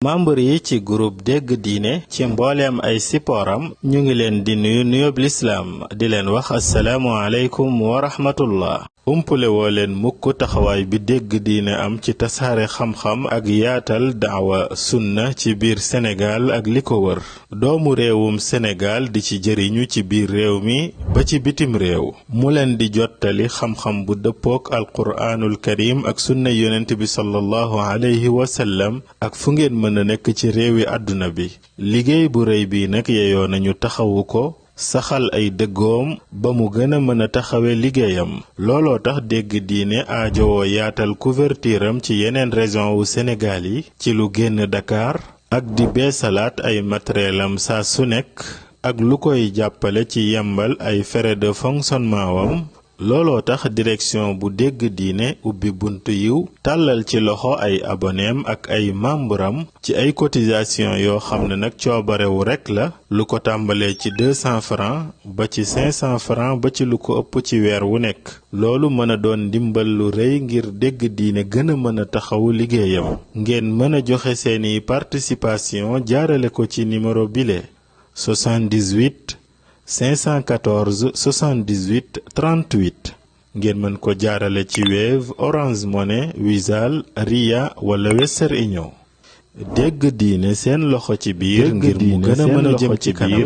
membre yi ci groupe dégg diine ci mbooleem ay sipooram ñu ngi leen di nuyu nuyoob lislaam di leen wax assalaamu aleykum wa rahmatullah umpule woo leen mukk taxawaay bi dégg diine am ci tasaare xam-xam ak yaatal daawa sunna ci biir Sénégal ak li ko wër doomu réewum Sénégal di ci jëriñu ci biir réew mi ba ci bitim réew mu leen di jottali xam-xam bu dëppook alquraanul karim ak sunna yonent bi sallallahu alayhi wa sallam ak fu ngeen mën a nekk ci réewi àdduna bi liggéey bu rëy bi nag yeyoo nañu taxawu ko saxal ay dëggoom ba mu gën a mën a taxawe liggéeyam looloo tax dégg diine aajowoo yaatal couverture am ci yeneen région wu Sénégal yi ci lu génn Dakar ak di beesalaat ay matérielam saa su nekk ak lu koy jàppale ci yembal ay frais de fonctionnement wam looloo tax direction bu dégg diine ubbi buntu yiw tàllal ci loxo ay aboneem ak ay membram ci ay cotisation yoo xam ne nag coobarewu rekk la lu ko tàmbalee ci 200 francs ba ci 500 francs ba ci lu ko ëpp ci weer wu nekk loolu mën a doon ndimbal lu rëy ngir dégg diine gën a mën a taxawu liggéeyam ngeen mën a joxe seeni participation jaarale ko ci numéro bile 78 514 78 38 ngeen mën ko jaarale ci Wave Orange Money Wizall Ria wala Western Union dégg diine seen loxo ci biir ngir mu gën a mën a jëm ci kanam